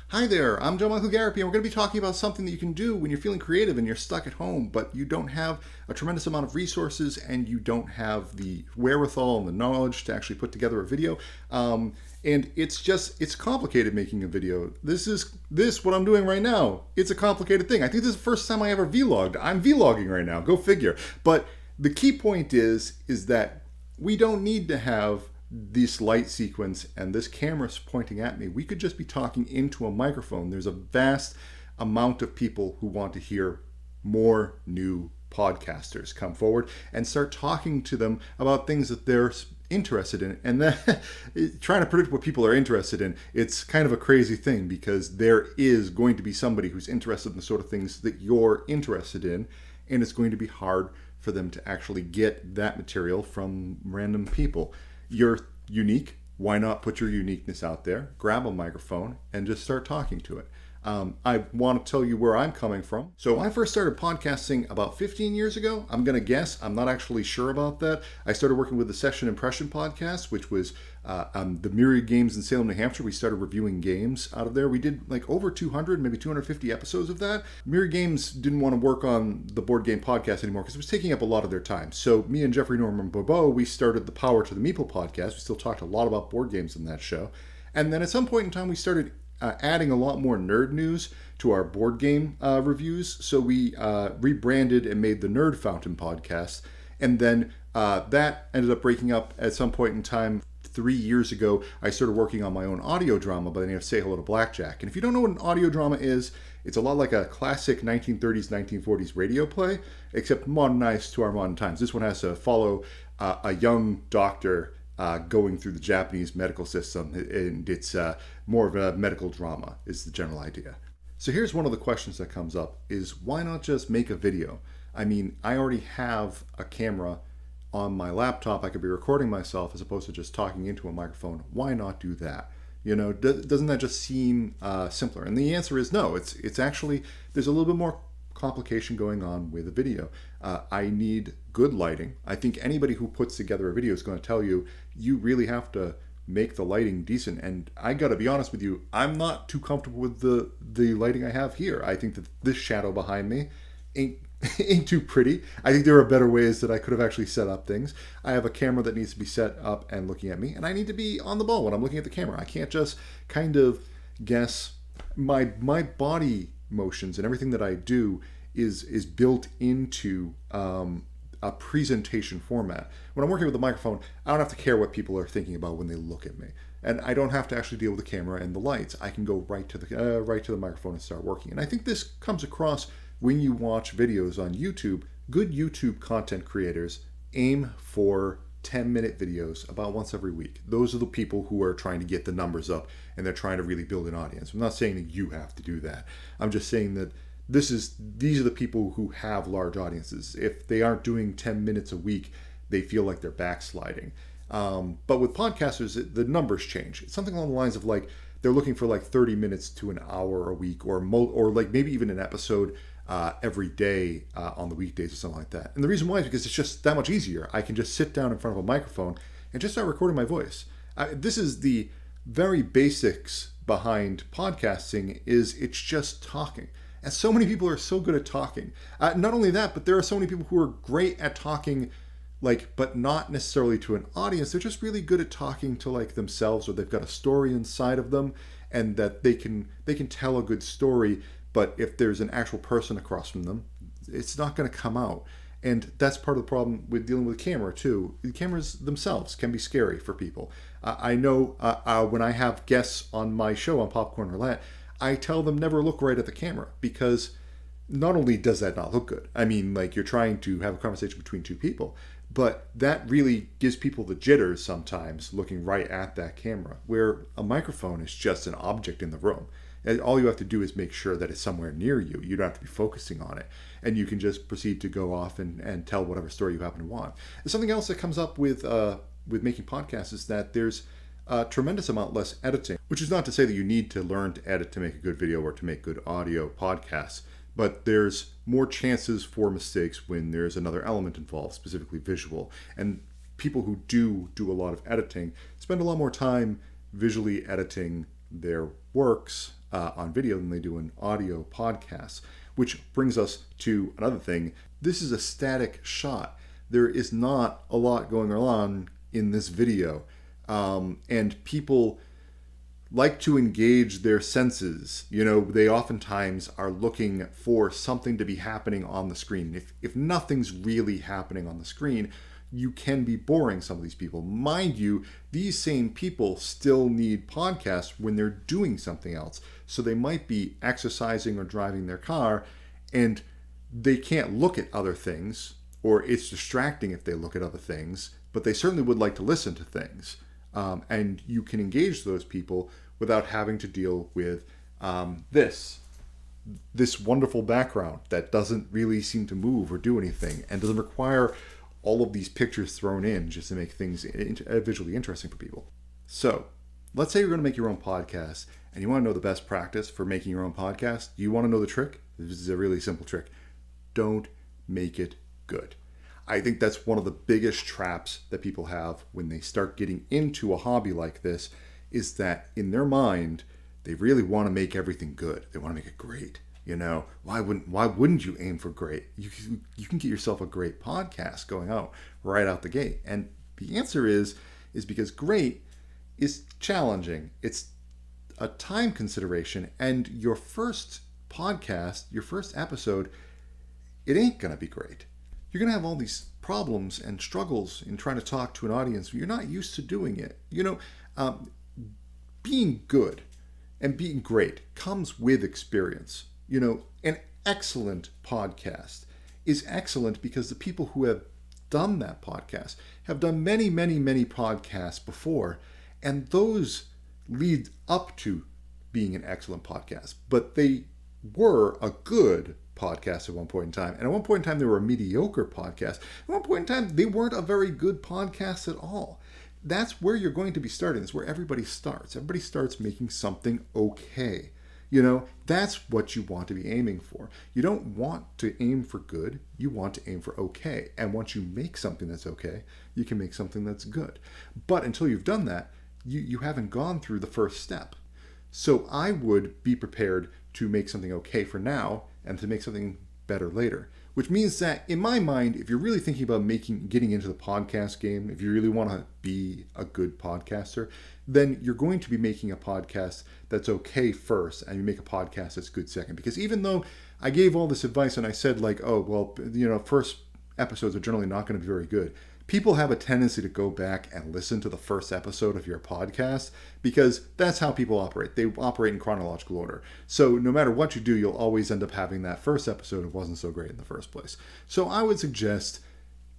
Hi there, I'm John-Michael Gariepy, and we're going to be talking about something that you can do when you're feeling creative and you're stuck at home, but you don't have a tremendous amount of resources and you don't have the wherewithal and the knowledge to actually put together a video. And it's complicated making a video. What I'm doing right now, it's a complicated thing. I think this is the first time I ever vlogged. I'm vlogging right now, go figure. But the key point is that we don't need to have this light sequence and this camera's pointing at me. We could just be talking into a microphone. There's a vast amount of people who want to hear more new podcasters come forward and start talking to them about things that they're interested in. And then trying to predict what people are interested in, it's kind of a crazy thing because there is going to be somebody who's interested in the sort of things that you're interested in, and it's going to be hard for them to actually get that material from random people. You're unique. Why not put your uniqueness out there, grab a microphone, and just start talking to it? I want to tell you where I'm coming from. So I first started podcasting about 15 years ago. I'm going to guess. I'm not actually sure about that. I started working with the Session Impression podcast, which was the Myriad Games in Salem, New Hampshire. We started reviewing games out of there. We did like over 200, maybe 250 episodes of that. Myriad Games didn't want to work on the board game podcast anymore because it was taking up a lot of their time. So me and Jeffrey Norman Bobo, we started the Power to the Meeple podcast. We still talked a lot about board games in that show. And then at some point in time, we started adding a lot more nerd news to our board game reviews. So we rebranded and made the Nerd Fountain podcast. And then that ended up breaking up at some point in time. 3 years ago, I started working on my own audio drama by the name of Say Hello to Blackjack. And if you don't know what an audio drama is, it's a lot like a classic 1930s, 1940s radio play, except modernized to our modern times. This one has to follow a young doctor going through the Japanese medical system, and it's more of a medical drama is the general idea. So here's one of the questions that comes up is why not just make a video? I mean, I already have a camera on my laptop. I could be recording myself as opposed to just talking into a microphone. Why not do that? You know, doesn't that just seem simpler? And the answer is no. It's actually, there's a little bit more complication going on with a video. I need good lighting. I think anybody who puts together a video is going to tell you, you really have to make the lighting decent. And I got to be honest with you, I'm not too comfortable with the lighting I have here. I think that this shadow behind me ain't too pretty. I think there are better ways that I could have actually set up things. I have a camera that needs to be set up and looking at me, and I need to be on the ball when I'm looking at the camera. I can't just kind of guess. My body motions and everything that I do is built into a presentation format. When I'm working with a microphone, I don't have to care what people are thinking about when they look at me, and I don't have to actually deal with the camera and the lights. I can go right to the microphone and start working. And I think this comes across when you watch videos on YouTube. Good YouTube content creators aim for 10-minute videos about once every week. Those are the people who are trying to get the numbers up and they're trying to really build an audience. I'm not saying that you have to do that. I'm just saying that these are the people who have large audiences. If they aren't doing 10 minutes a week, they feel like they're backsliding. But with podcasters, the numbers change. It's something along the lines of like they're looking for like 30 minutes to an hour a week, or like maybe even an episode every day on the weekdays or something like that. And the reason why is because it's just that much easier. I can just sit down in front of a microphone and just start recording my voice. This is the very basics behind podcasting. It's just talking. And so many people are so good at talking. Not only that, but there are so many people who are great at talking, but not necessarily to an audience. They're just really good at talking to like themselves, or they've got a story inside of them, and that they can tell a good story. But if there's an actual person across from them, it's not going to come out. And that's part of the problem with dealing with a camera too. The cameras themselves can be scary for people. I know when I have guests on my show on Popcorn Roulette, I tell them never look right at the camera, because not only does that not look good, I mean, like you're trying to have a conversation between two people, but that really gives people the jitters sometimes looking right at that camera, where a microphone is just an object in the room. And all you have to do is make sure that it's somewhere near you. You don't have to be focusing on it. And you can just proceed to go off and tell whatever story you happen to want. And something else that comes up with making podcasts is that there's a tremendous amount less editing, which is not to say that you need to learn to edit to make a good video or to make good audio podcasts, but there's more chances for mistakes when there's another element involved, specifically visual. And people who do a lot of editing spend a lot more time visually editing their works on video than they do in audio podcasts, which brings us to another thing. This is a static shot. There is not a lot going on in this video. And people like to engage their senses. They oftentimes are looking for something to be happening on the screen. If nothing's really happening on the screen, you can be boring some of these people. Mind you, these same people still need podcasts when they're doing something else. So they might be exercising or driving their car, and they can't look at other things, or it's distracting if they look at other things, but they certainly would like to listen to things. And you can engage those people without having to deal with this wonderful background that doesn't really seem to move or do anything, and doesn't require all of these pictures thrown in just to make things visually interesting for people. So let's say you're going to make your own podcast, and you want to know the best practice for making your own podcast. Do you want to know the trick? This is a really simple trick. Don't make it good. I think that's one of the biggest traps that people have when they start getting into a hobby like this, is that in their mind, they really want to make everything good. They want to make it great. Why wouldn't you aim for great? You can get yourself a great podcast going out right out the gate. And the answer is because great is challenging. It's a time consideration, and your first podcast, your first episode, it ain't going to be great. You're going to have all these problems and struggles in trying to talk to an audience. You're not used to doing it. Being good and being great comes with experience. An excellent podcast is excellent because the people who have done that podcast have done many, many, many podcasts before, and those lead up to being an excellent podcast. But they were a good podcast at one point in time. And at one point in time, they were a mediocre podcast. At one point in time, they weren't a very good podcast at all. That's where you're going to be starting. It's where everybody starts. Everybody starts making something okay. That's what you want to be aiming for. You don't want to aim for good. You want to aim for okay. And once you make something that's okay, you can make something that's good. But until you've done that, you haven't gone through the first step. So I would be prepared to make something okay for now and to make something better later. Which means that, in my mind, if you're really thinking about getting into the podcast game, if you really want to be a good podcaster, then you're going to be making a podcast that's okay first, and you make a podcast that's good second. Because even though I gave all this advice and I said, first episodes are generally not going to be very good, people have a tendency to go back and listen to the first episode of your podcast, because that's how people operate. They operate in chronological order. So no matter what you do, you'll always end up having that first episode that wasn't so great in the first place. So I would suggest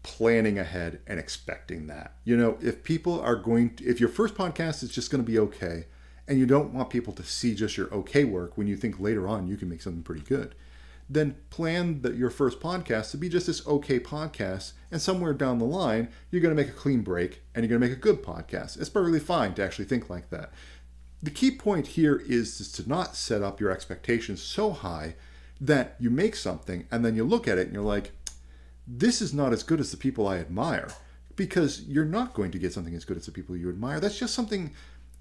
planning ahead and expecting that. If your first podcast is just going to be okay, and you don't want people to see just your okay work when you think later on you can make something pretty good, then plan your first podcast to be just this okay podcast, and somewhere down the line, you're going to make a clean break and you're going to make a good podcast. It's perfectly fine to actually think like that. The key point here is to not set up your expectations so high that you make something and then you look at it and you're like, this is not as good as the people I admire, because you're not going to get something as good as the people you admire. That's just something,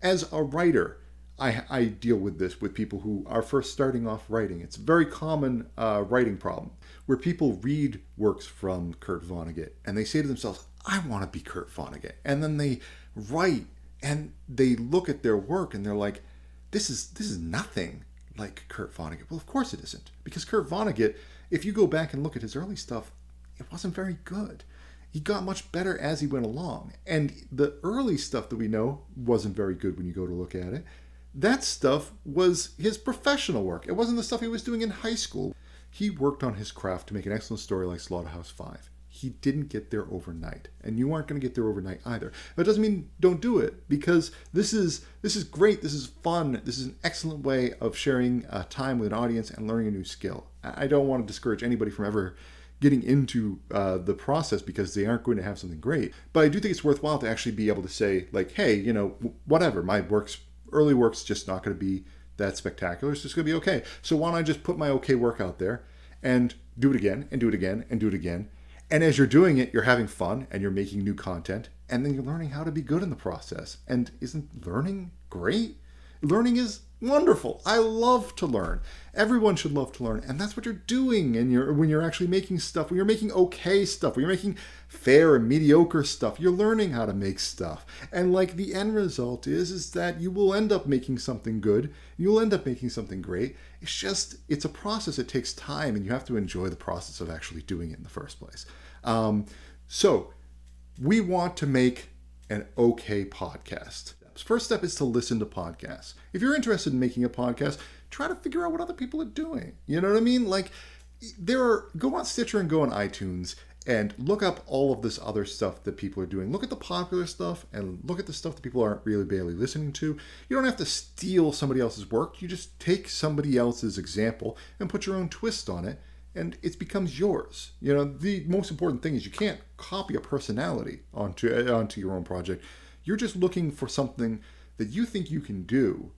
as a writer, I deal with this with people who are first starting off writing. It's a very common writing problem where people read works from Kurt Vonnegut and they say to themselves, I want to be Kurt Vonnegut. And then they write and they look at their work and they're like, this is nothing like Kurt Vonnegut. Well, of course it isn't, because Kurt Vonnegut, if you go back and look at his early stuff, it wasn't very good. He got much better as he went along. And the early stuff that we know wasn't very good when you go to look at it. That stuff was his professional work. It wasn't the stuff he was doing in high school. He worked on his craft to make an excellent story like Slaughterhouse-Five. He didn't get there overnight, and you aren't going to get there overnight either. That doesn't mean don't do it, because this is great. This is fun. This is an excellent way of sharing time with an audience and learning a new skill. I don't want to discourage anybody from ever getting into the process because they aren't going to have something great. But I do think it's worthwhile to actually be able to say, like, hey, whatever, my early work's just not going to be that spectacular. It's just going to be okay. So why don't I just put my okay work out there and do it again and do it again and do it again. And as you're doing it, you're having fun and you're making new content, and then you're learning how to be good in the process. And isn't learning great? Learning is wonderful. I love to learn. Everyone should love to learn, and that's what you're doing. And when you're actually making stuff, when you're making okay stuff, when you're making fair and mediocre stuff, you're learning how to make stuff. And like the end result is that you will end up making something good. You'll end up making something great. It's a process. It takes time, and you have to enjoy the process of actually doing it in the first place. So we want to make an okay podcast. First step is to listen to podcasts. If you're interested in making a podcast, try to figure out what other people are doing. You know what I mean? Like, go on Stitcher and go on iTunes and look up all of this other stuff that people are doing. Look at the popular stuff and look at the stuff that people aren't really barely listening to. You don't have to steal somebody else's work. You just take somebody else's example and put your own twist on it, and it becomes yours. You know, the most important thing is you can't copy a personality onto your own project. You're just looking for something that you think you can do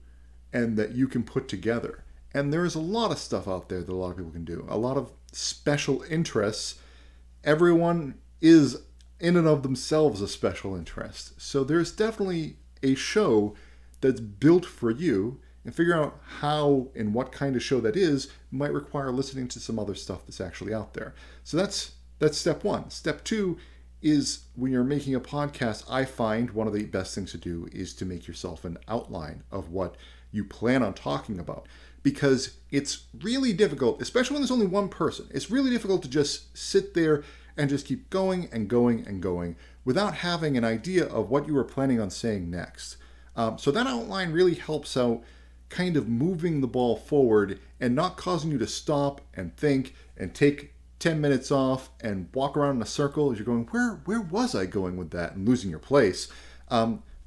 and that you can put together. And there is a lot of stuff out there that a lot of people can do. A lot of special interests. Everyone is in and of themselves a special interest. So there's definitely a show that's built for you, and figure out how and what kind of show that is might require listening to some other stuff that's actually out there. So that's step one. Step two is when you're making a podcast, I find one of the best things to do is to make yourself an outline of what you plan on talking about. Because it's really difficult, especially when there's only one person, it's really difficult to just sit there and just keep going and going and going without having an idea of what you were planning on saying next. So that outline really helps out kind of moving the ball forward and not causing you to stop and think and take 10 minutes off and walk around in a circle as you're going, where was I going with that, and losing your place.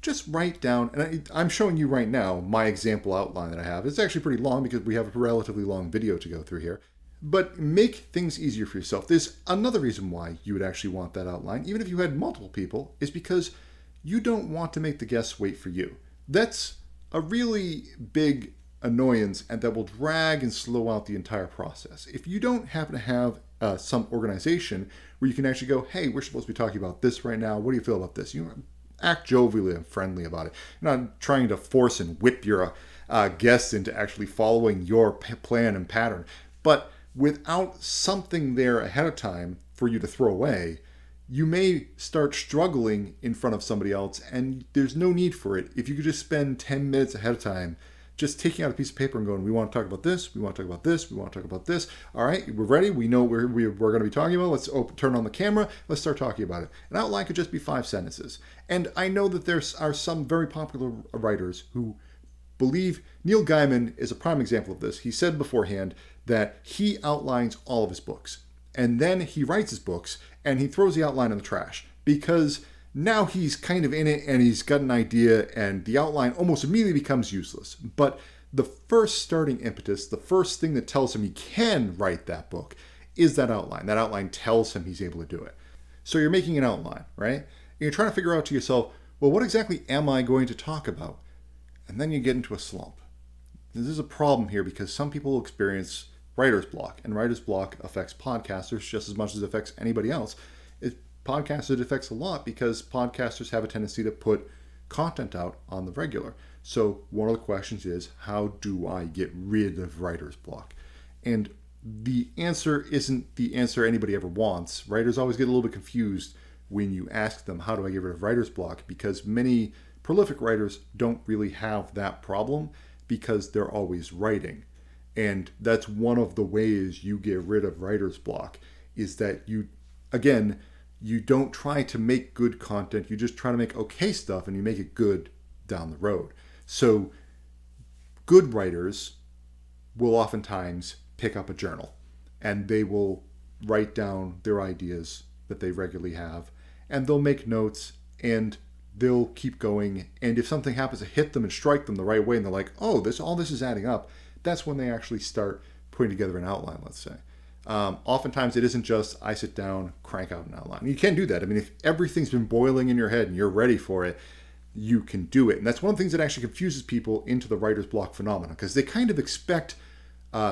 Just write down, and I'm showing you right now my example outline that I have. It's actually pretty long because we have a relatively long video to go through here. But make things easier for yourself. There's another reason why you would actually want that outline, even if you had multiple people, is because you don't want to make the guests wait for you. That's a really big annoyance, and that will drag and slow out the entire process. If you don't happen to have some organization where you can actually go, hey, we're supposed to be talking about this right now. What do you feel about this? You act jovially and friendly about it. You're not trying to force and whip your guests into actually following your plan and pattern. But without something there ahead of time for you to throw away, you may start struggling in front of somebody else, and there's no need for it. If you could just spend 10 minutes ahead of time just taking out a piece of paper and going, we want to talk about this, we want to talk about this, we want to talk about this. All right, we're ready. We know we're going to be talking about. Let's turn on the camera. Let's start talking about it. An outline could just be 5 sentences. And I know that there are some very popular writers who believe, Neil Gaiman is a prime example of this. He said beforehand that he outlines all of his books. And then he writes his books and he throws the outline in the trash because now he's kind of in it and he's got an idea, and the outline almost immediately becomes useless. But the first starting impetus, the first thing that tells him he can write that book is that outline. That outline tells him he's able to do it. So you're making an outline, right? And you're trying to figure out to yourself, well, what exactly am I going to talk about? And then you get into a slump. This is a problem here because some people experience writer's block, and writer's block affects podcasters just as much as it affects anybody else. Podcasters, it affects a lot because podcasters have a tendency to put content out on the regular. So one of the questions is, how do I get rid of writer's block? And the answer isn't the answer anybody ever wants. Writers always get a little bit confused when you ask them, how do I get rid of writer's block? Because many prolific writers don't really have that problem because they're always writing. And that's one of the ways you get rid of writer's block, is that you don't try to make good content. You just try to make okay stuff, and you make it good down the road. So good writers will oftentimes pick up a journal, and they will write down their ideas that they regularly have, and they'll make notes, and they'll keep going. And if something happens to hit them and strike them the right way, and they're like, oh, all this is adding up, that's when they actually start putting together an outline, let's say. Oftentimes it isn't just I sit down, crank out an outline. You can do that. I mean, if everything's been boiling in your head and you're ready for it, you can do it. And that's one of the things that actually confuses people into the writer's block phenomenon, because they kind of expect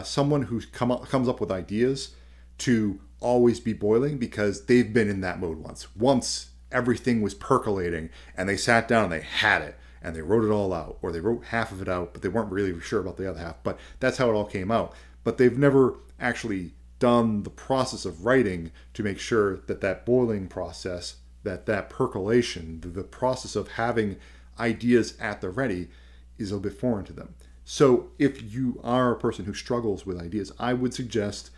someone who comes up with ideas to always be boiling because they've been in that mode once. Once everything was percolating and they sat down and they had it. and they wrote it all out, or they wrote half of it out, but they weren't really sure about the other half. But that's how it all came out. But they've never actually done the process of writing to make sure that that boiling process, that percolation, the process of having ideas at the ready is a bit foreign to them. So if you are a person who struggles with ideas, I would suggest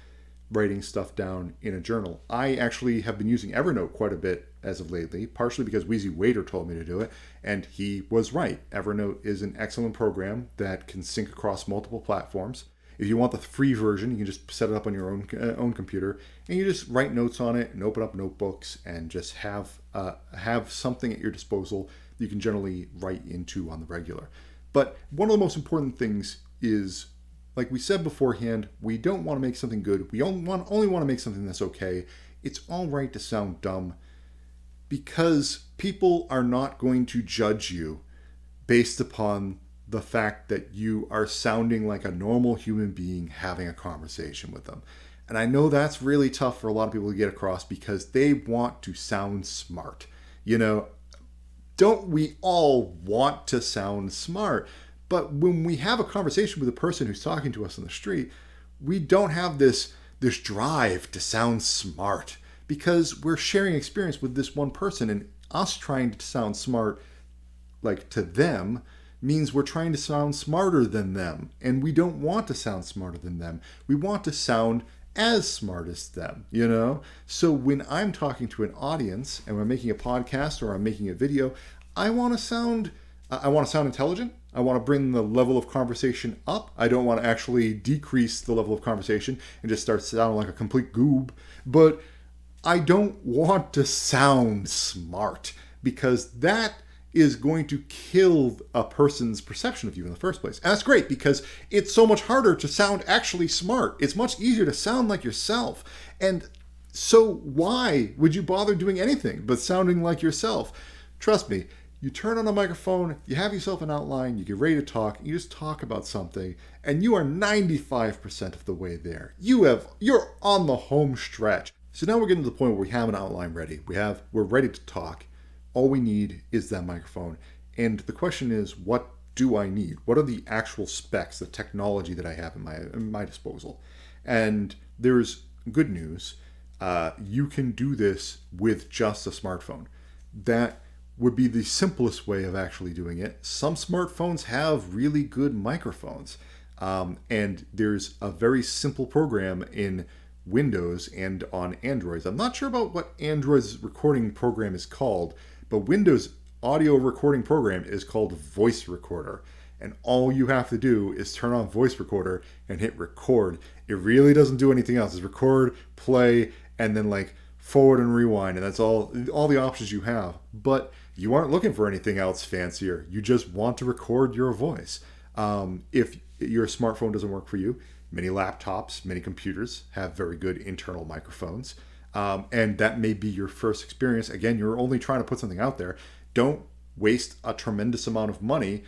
writing stuff down in a journal. I actually have been using Evernote quite a bit as of lately, partially because Wheezy Waiter told me to do it, and he was right. Evernote is an excellent program that can sync across multiple platforms. If you want the free version, you can just set it up on your own computer, and you just write notes on it and open up notebooks and just have something at your disposal that you can generally write into on the regular. But one of the most important things is, like we said beforehand, we don't want to make something good. We only want to make something that's okay. It's all right to sound dumb, because people are not going to judge you based upon the fact that you are sounding like a normal human being having a conversation with them. And I know that's really tough for a lot of people to get across, because they want to sound smart. Don't we all want to sound smart? But when we have a conversation with a person who's talking to us on the street, we don't have this drive to sound smart, because we're sharing experience with this one person, and us trying to sound smart like to them means we're trying to sound smarter than them, and we don't want to sound smarter than them. We want to sound as smart as them, So when I'm talking to an audience and we're making a podcast or I'm making a video, I want to sound intelligent. I want to bring the level of conversation up. I don't want to actually decrease the level of conversation and just start sounding like a complete goob. But I don't want to sound smart, because that is going to kill a person's perception of you in the first place. And that's great, because it's so much harder to sound actually smart. It's much easier to sound like yourself. And so why would you bother doing anything but sounding like yourself? Trust me, you turn on a microphone, you have yourself an outline, you get ready to talk, you just talk about something, and you are 95% of the way there. You're on the home stretch. So now we're getting to the point where we have an outline ready. We're ready to talk. All we need is that microphone. And the question is, what do I need? What are the actual specs, the technology that I have in my disposal? And there's good news. You can do this with just a smartphone. That would be the simplest way of actually doing it. Some smartphones have really good microphones. And there's a very simple program in Windows and on Androids. I'm not sure about what Android's recording program is called, but Windows audio recording program is called Voice Recorder. And all you have to do is turn on Voice Recorder and hit record. It really doesn't do anything else. It's record, play, and then forward and rewind. And that's all the options you have. But you aren't looking for anything else fancier. You just want to record your voice. If your smartphone doesn't work for you, many laptops, many computers have very good internal microphones. And that may be your first experience. Again, you're only trying to put something out there. Don't waste a tremendous amount of money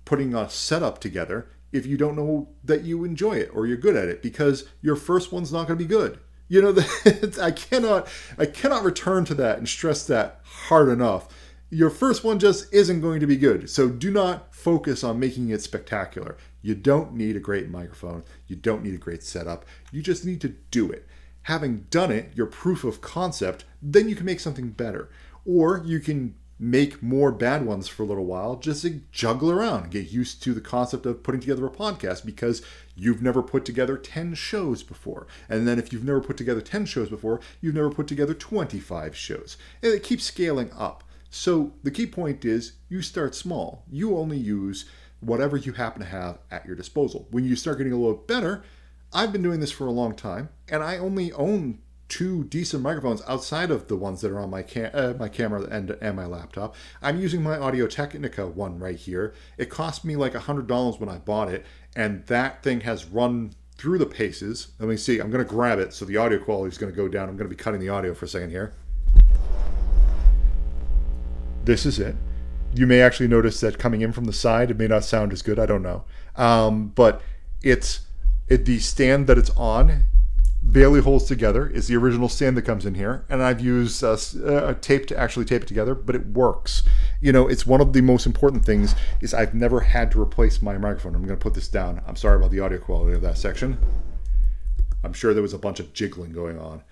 putting a setup together if you don't know that you enjoy it or you're good at it, because your first one's not going to be good. I cannot return to that and stress that hard enough. Your first one just isn't going to be good. So do not focus on making it spectacular. You don't need a great microphone. You don't need a great setup. You just need to do it. Having done it, your proof of concept, then you can make something better. Or you can make more bad ones for a little while, just to juggle around, get used to the concept of putting together a podcast, because you've never put together 10 shows before. And then if you've never put together 10 shows before, you've never put together 25 shows. And it keeps scaling up. So the key point is, you start small. You only use whatever you happen to have at your disposal. When you start getting a little better, I've been doing this for a long time, and I only own 2 decent microphones outside of the ones that are on my camera and my laptop. I'm using my Audio-Technica one right here. It cost me like $100 when I bought it, and that thing has run through the paces. Let me see. I'm going to grab it so the audio quality is going to go down. I'm going to be cutting the audio for a second here. This is it. You may actually notice that coming in from the side, it may not sound as good. I don't know. But the stand that it's on barely holds together. Is the original stand that comes in here. And I've used tape to actually tape it together, but it works. It's one of the most important things is I've never had to replace my microphone. I'm going to put this down. I'm sorry about the audio quality of that section. I'm sure there was a bunch of jiggling going on.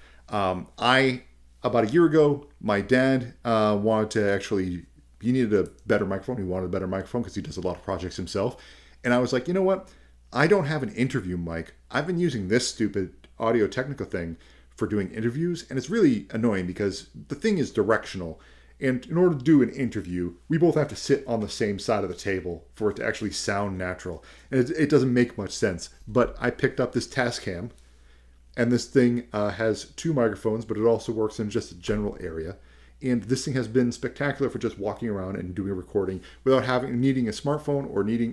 About a year ago, my dad wanted to actually, he needed a better microphone. He wanted a better microphone because he does a lot of projects himself. And I was like, you know what? I don't have an interview mic. I've been using this stupid Audio Technica thing for doing interviews. And it's really annoying because the thing is directional. And in order to do an interview, we both have to sit on the same side of the table for it to actually sound natural. And it doesn't make much sense. But I picked up this Tascam. And this thing has 2 microphones, but it also works in just a general area. And this thing has been spectacular for just walking around and doing a recording without needing a smartphone or needing,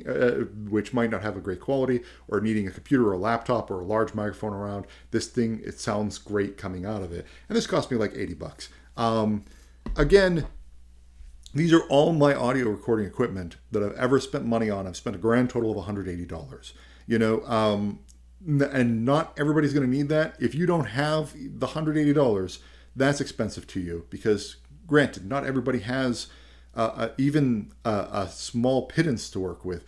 which might not have a great quality, or needing a computer or a laptop or a large microphone around. This thing, it sounds great coming out of it. And this cost me like $80. Again, these are all my audio recording equipment that I've ever spent money on. I've spent a grand total of $180. And not everybody's going to need that. If you don't have the $180, that's expensive to you because, granted, not everybody has even a small pittance to work with.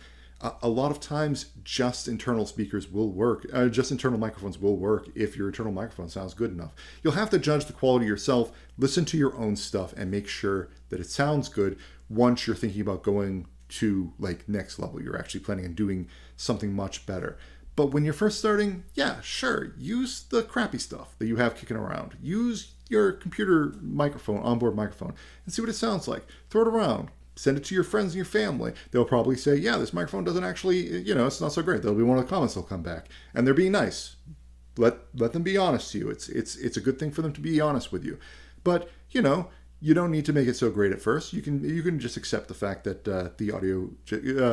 A lot of times, just internal speakers will work. Just internal microphones will work if your internal microphone sounds good enough. You'll have to judge the quality yourself, listen to your own stuff, and make sure that it sounds good once you're thinking about going to like next level. You're actually planning on doing something much better. But when you're first starting, yeah, sure, use the crappy stuff that you have kicking around. Use your computer microphone, onboard microphone, and see what it sounds like. Throw it around. Send it to your friends and your family. They'll probably say, yeah, this microphone doesn't actually, it's not so great. That'll be one of the comments that'll come back. And they're being nice. Let them be honest to you. It's a good thing for them to be honest with you. But, you don't need to make it so great at first. You can just accept the fact that the audio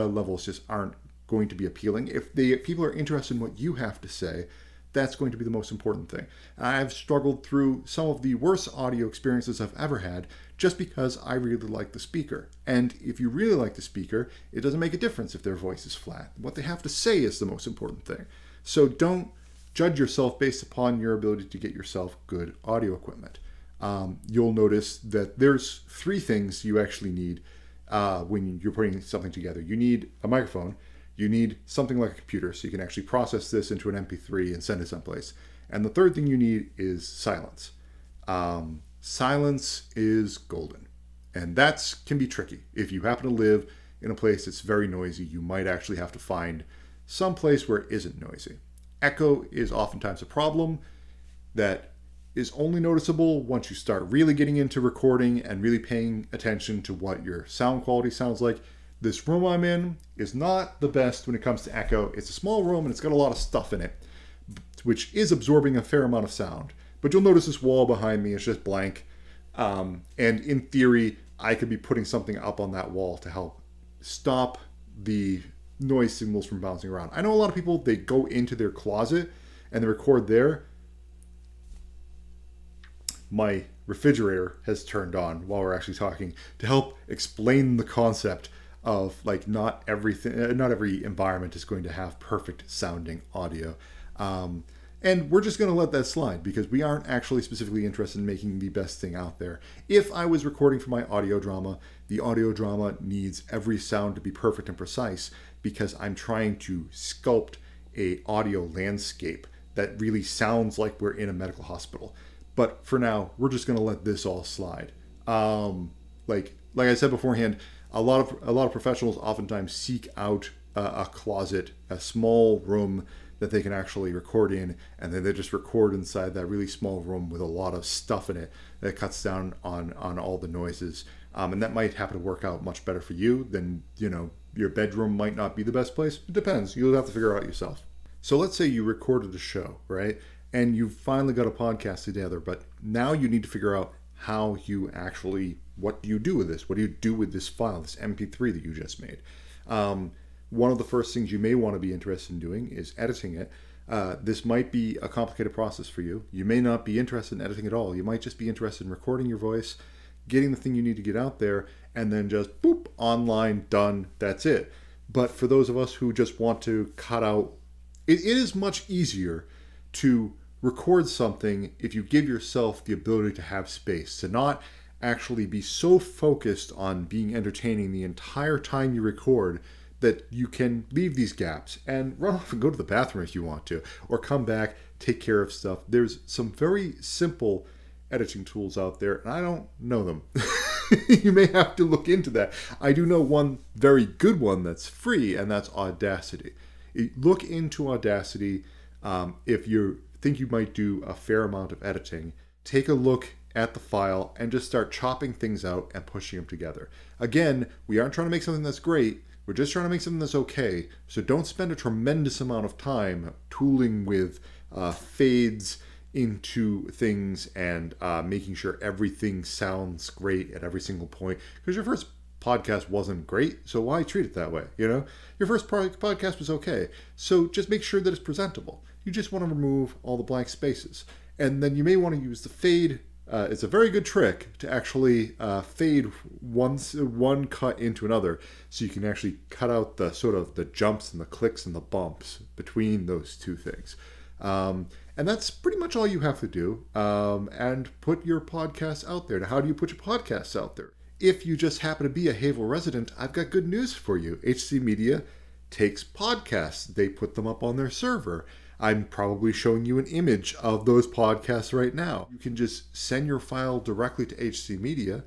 levels just aren't going to be appealing. If the people are interested in what you have to say, that's going to be the most important thing. I've struggled through some of the worst audio experiences I've ever had just because I really like the speaker. And if you really like the speaker, it doesn't make a difference if their voice is flat. What they have to say is the most important thing. So don't judge yourself based upon your ability to get yourself good audio equipment. You'll notice that there's 3 things you actually need when you're putting something together. You need a microphone. You need something like a computer so you can actually process this into an MP3 and send it someplace. And the third thing you need is silence. Silence is golden. And that can be tricky. If you happen to live in a place that's very noisy, you might actually have to find some place where it isn't noisy. Echo is oftentimes a problem that is only noticeable once you start really getting into recording and really paying attention to what your sound quality sounds like. This room I'm in is not the best when it comes to echo. It's a small room and it's got a lot of stuff in it, which is absorbing a fair amount of sound. But you'll notice this wall behind me is just blank. And in theory, I could be putting something up on that wall to help stop the noise signals from bouncing around. I know a lot of people, they go into their closet and they record there. My refrigerator has turned on while we're actually talking to help explain the concept of like not every environment is going to have perfect sounding audio. And we're just going to let that slide because we aren't actually specifically interested in making the best thing out there. If I was recording for my audio drama, the audio drama needs every sound to be perfect and precise because I'm trying to sculpt a audio landscape that really sounds like we're in a medical hospital. But for now, we're just going to let this all slide. Like I said beforehand, a lot of professionals oftentimes seek out a closet, a small room that they can actually record in, and then they just record inside that really small room with a lot of stuff in it that cuts down on all the noises. And that might happen to work out much better for you than, your bedroom might not be the best place. It depends. You'll have to figure it out yourself. So let's say you recorded a show, right? And you finally got a podcast together, but now you need to figure out how you actually, what do you do with this? What do you do with this file, this MP3 that you just made? One of the first things you may want to be interested in doing is editing it. This might be a complicated process for you. You may not be interested in editing at all. You might just be interested in recording your voice, getting the thing you need to get out there, and then just boop, online, done, that's it. But for those of us who just want to cut out, it is much easier to record something if you give yourself the ability to have space, to not actually be so focused on being entertaining the entire time you record that you can leave these gaps and run off and go to the bathroom if you want to, or come back, take care of stuff. There's some very simple editing tools out there, and I don't know them. You may have to look into that. I do know one very good one that's free, and that's Audacity. Look into Audacity. If you think you might do a fair amount of editing, take a look at the file and just start chopping things out and pushing them together. Again, we aren't trying to make something that's great. We're just trying to make something that's okay. So don't spend a tremendous amount of time tooling with fades into things and making sure everything sounds great at every single point. Because your first podcast wasn't great, so why treat it that way? Your first podcast was okay. So just make sure that it's presentable. You just want to remove all the blank spaces. And then you may want to use the fade. It's a very good trick to actually fade one cut into another, so you can actually cut out the sort of the jumps and the clicks and the bumps between those two things. And that's pretty much all you have to do, and put your podcast out there. Now, how do you put your podcasts out there? If you just happen to be a Haverhill resident, I've got good news for you. HC Media takes podcasts. They put them up on their server. I'm probably showing you an image of those podcasts right now. You can just send your file directly to HC Media,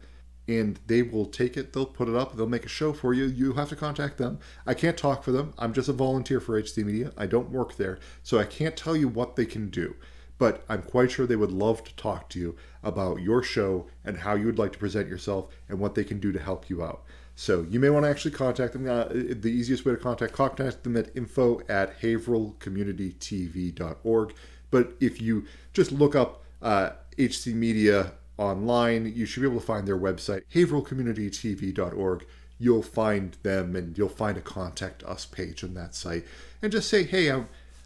and they will take it, they'll put it up, they'll make a show for you. You have to contact them. I can't talk for them. I'm just a volunteer for HC Media. I don't work there, so I can't tell you what they can do. But I'm quite sure they would love to talk to you about your show and how you would like to present yourself and what they can do to help you out. So you may want to actually contact them. The easiest way to contact them at info@haverhillcommunitytv.org. But if you just look up HC Media online, you should be able to find their website, haverhillcommunitytv.org. You'll find them, and you'll find a Contact Us page on that site. And just say, hey,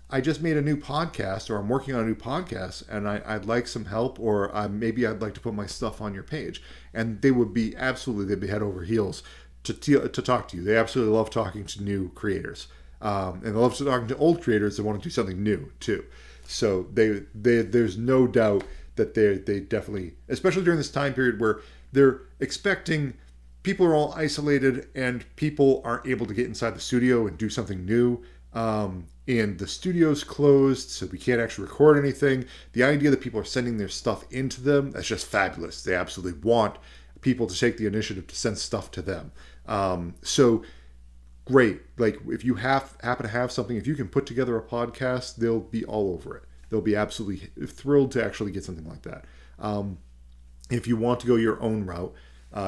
I just made a new podcast, or I'm working on a new podcast, and I'd like some help, or maybe I'd like to put my stuff on your page. And they'd be head over heels to talk to you. They absolutely love talking to new creators. And they love talking to old creators that want to do something new, too. So there's no doubt that they definitely, especially during this time period where they're expecting, people are all isolated and people aren't able to get inside the studio and do something new. And the studio's closed, so we can't actually record anything. The idea that people are sending their stuff into them, that's just fabulous. They absolutely want people to take the initiative to send stuff to them. So great. Like, if you happen to have something, if you can put together a podcast, they'll be all over it. They'll be absolutely thrilled to actually get something like that. If you want to go your own route,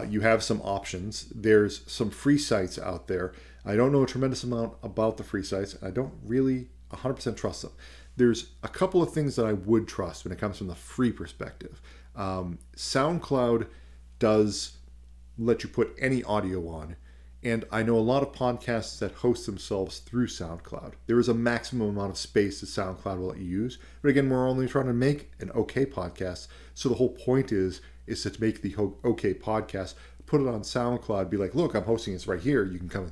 you have some options. There's some free sites out there. I don't know a tremendous amount about the free sites, and I don't really 100% trust them. There's a couple of things that I would trust when it comes from the free perspective. SoundCloud does let you put any audio on, and I know a lot of podcasts that host themselves through SoundCloud. There is a maximum amount of space that SoundCloud will let you use, but again, we're only trying to make an okay podcast, so the whole point is to make the okay podcast, put it on SoundCloud, be like, look, I'm hosting this right here. You can come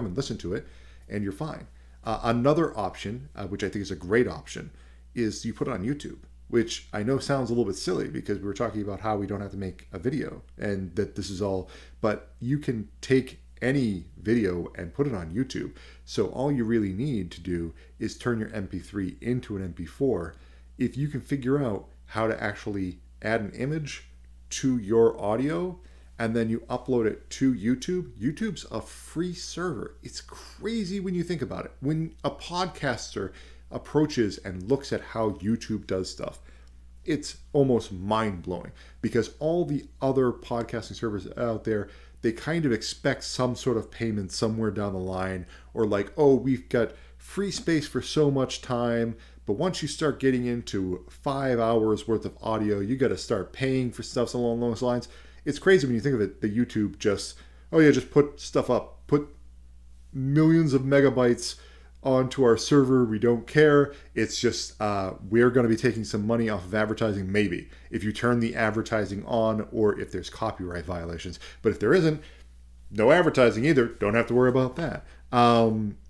and listen to it, and you're fine. Another option, which I think is a great option, is you put it on YouTube, which I know sounds a little bit silly because we were talking about how we don't have to make a video and that this is all, but you can take any video and put it on YouTube. So all you really need to do is turn your MP3 into an MP4. If you can figure out how to actually add an image to your audio and then you upload it to YouTube, YouTube's a free server. It's crazy when you think about it. When a podcaster approaches and looks at how YouTube does stuff, it's almost mind-blowing because all the other podcasting servers out there, they kind of expect some sort of payment somewhere down the line, or like, oh, we've got free space for so much time, but once you start getting into 5 hours worth of audio, you got to start paying for stuff along those lines. It's crazy when you think of it, the YouTube just put stuff up, put millions of megabytes onto our server. We don't care. It's just, we're going to be taking some money off of advertising, maybe, if you turn the advertising on or if there's copyright violations. But if there isn't, no advertising either. Don't have to worry about that.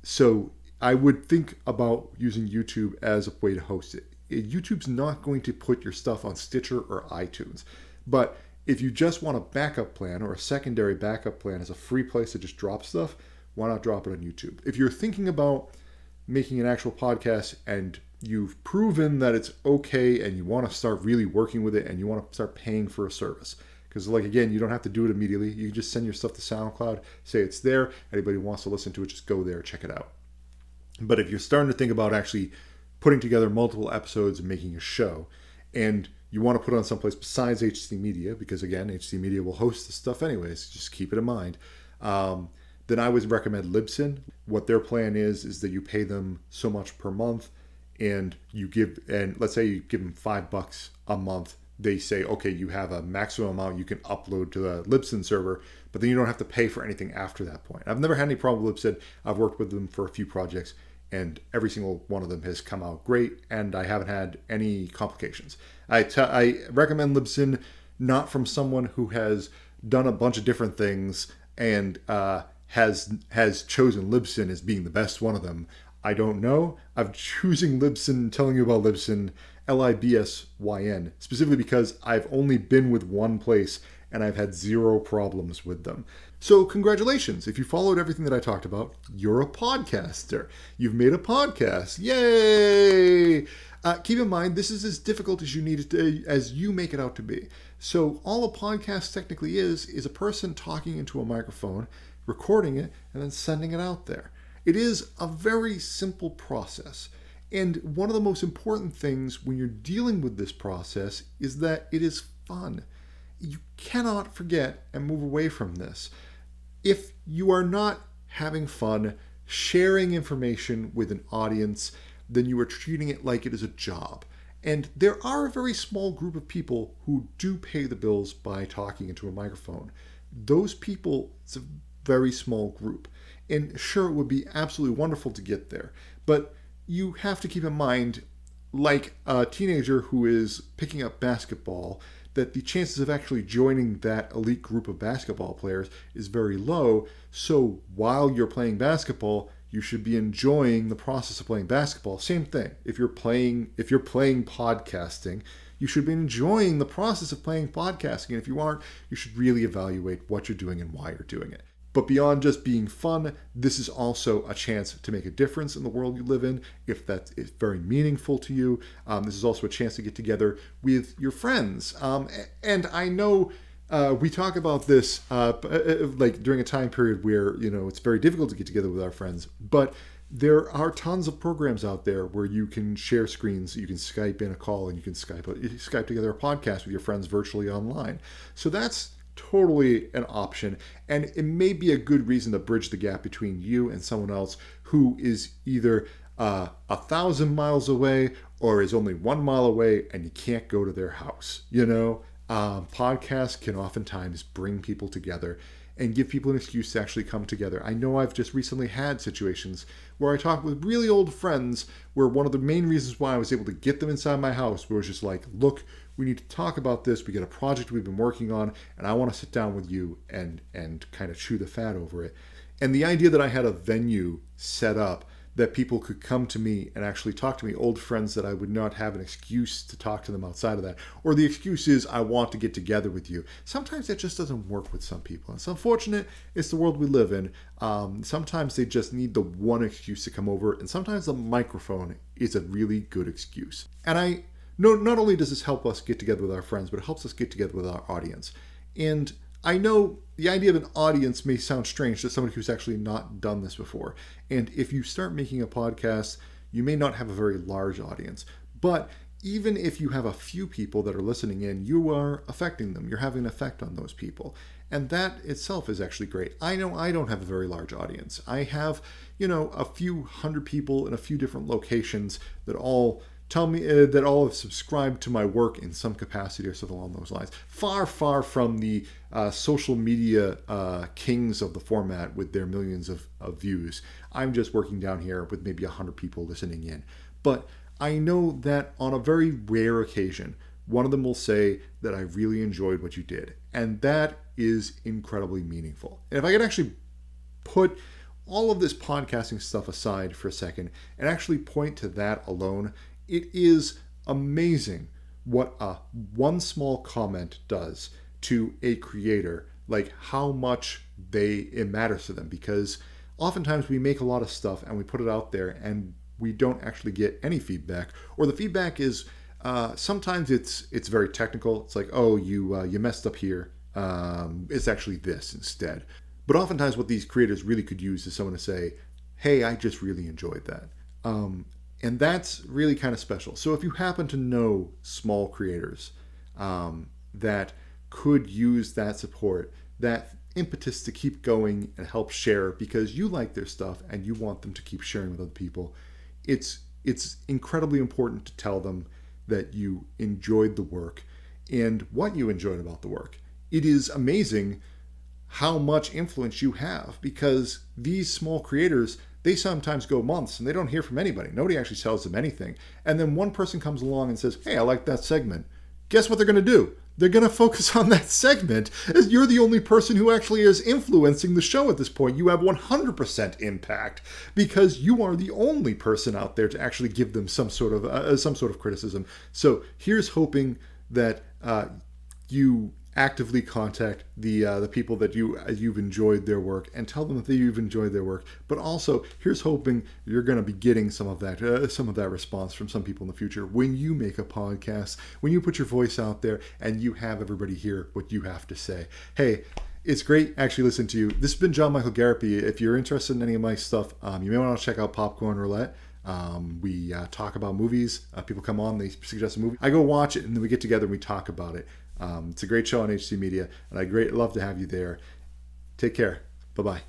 So I would think about using YouTube as a way to host it. YouTube's not going to put your stuff on Stitcher or iTunes, but if you just want a backup plan or a secondary backup plan as a free place to just drop stuff, why not drop it on YouTube? If you're thinking about making an actual podcast and you've proven that it's okay and you want to start really working with it and you want to start paying for a service, because again, you don't have to do it immediately. You can just send your stuff to SoundCloud, say it's there. Anybody who wants to listen to it, just go there, check it out. But if you're starting to think about actually putting together multiple episodes and making a show, and you want to put it on someplace besides HC Media, because again, HC Media will host this stuff anyways, just keep it in mind, then I would recommend Libsyn. What their plan is that you pay them so much per month, and let's say you give them $5 a month. They say, okay, you have a maximum amount you can upload to the Libsyn server, but then you don't have to pay for anything after that point. I've never had any problem with Libsyn. I've worked with them for a few projects, and every single one of them has come out great, and I haven't had any complications. I recommend Libsyn, not from someone who has done a bunch of different things and has chosen Libsyn as being the best one of them. I don't know. I'm choosing Libsyn, telling you about Libsyn, Libsyn, specifically because I've only been with one place and I've had zero problems with them. So congratulations. If you followed everything that I talked about, you're a podcaster. You've made a podcast. Yay! Keep in mind, this is as difficult as you make it out to be. So all a podcast technically is a person talking into a microphone, recording it, and then sending it out there. It is a very simple process. And one of the most important things when you're dealing with this process is that it is fun. You cannot forget and move away from this. If you are not having fun sharing information with an audience, then you are treating it like it is a job. And there are a very small group of people who do pay the bills by talking into a microphone. Those people, it's a very small group. And sure, it would be absolutely wonderful to get there. But you have to keep in mind, like a teenager who is picking up basketball, that the chances of actually joining that elite group of basketball players is very low. So while you're playing basketball, you should be enjoying the process of playing basketball. Same thing. If you're playing podcasting, you should be enjoying the process of playing podcasting. And if you aren't, you should really evaluate what you're doing and why you're doing it. But beyond just being fun, this is also a chance to make a difference in the world you live in, if that is very meaningful to you. This is also a chance to get together with your friends. And I know we talk about this like during a time period where, it's very difficult to get together with our friends, but there are tons of programs out there where you can share screens, you can Skype in a call, and you can Skype together a podcast with your friends virtually online. So that's totally an option, and it may be a good reason to bridge the gap between you and someone else who is either 1,000 miles away or is only 1 mile away and you can't go to their house. Podcasts can oftentimes bring people together and give people an excuse to actually come together. I know I've just recently had situations where I talked with really old friends where one of the main reasons why I was able to get them inside my house was just like, look, we need to talk about this. We got a project we've been working on, and I want to sit down with you and kind of chew the fat over it. And the idea that I had a venue set up that people could come to me and actually talk to me, old friends that I would not have an excuse to talk to them outside of that. Or the excuse is, I want to get together with you. Sometimes that just doesn't work with some people. It's unfortunate. It's the world we live in. Sometimes they just need the one excuse to come over, and sometimes the microphone is a really good excuse. And not only does this help us get together with our friends, but it helps us get together with our audience. And I know the idea of an audience may sound strange to somebody who's actually not done this before. And if you start making a podcast, you may not have a very large audience. But even if you have a few people that are listening in, you are affecting them. You're having an effect on those people. And that itself is actually great. I know I don't have a very large audience. I have, a few hundred people in a few different locations that all tell me that all have subscribed to my work in some capacity or something along those lines. Far, far from the social media kings of the format with their millions of views. I'm just working down here with maybe 100 people listening in. But I know that on a very rare occasion, one of them will say that I really enjoyed what you did. And that is incredibly meaningful. And if I could actually put all of this podcasting stuff aside for a second and actually point to that alone, it is amazing what one small comment does to a creator, like how much it matters to them, because oftentimes we make a lot of stuff and we put it out there and we don't actually get any feedback, or the feedback is sometimes it's very technical. It's like, oh, you messed up here. It's actually this instead. But oftentimes what these creators really could use is someone to say, hey, I just really enjoyed that. And that's really kind of special. So if you happen to know small creators that could use that support, that impetus to keep going and help share because you like their stuff and you want them to keep sharing with other people, it's incredibly important to tell them that you enjoyed the work and what you enjoyed about the work. It is amazing how much influence you have, because these small creators, they sometimes go months and they don't hear from anybody. Nobody actually tells them anything. And then one person comes along and says, hey, I like that segment. Guess what they're going to do? They're going to focus on that segment, as you're the only person who actually is influencing the show at this point. You have 100% impact because you are the only person out there to actually give them some sort of criticism. So here's hoping that you actively contact the people that you've enjoyed their work and tell them that you've enjoyed their work. But also, here's hoping you're going to be getting some of that response from some people in the future when you make a podcast, when you put your voice out there and you have everybody hear what you have to say. Hey, it's great actually listening to you. This has been John-Michael Gariepy. If you're interested in any of my stuff, you may want to check out Popcorn Roulette. We talk about movies. People come on, they suggest a movie. I go watch it, and then we get together and we talk about it. It's a great show on HC Media, and I'd love to have you there. Take care. Bye-bye.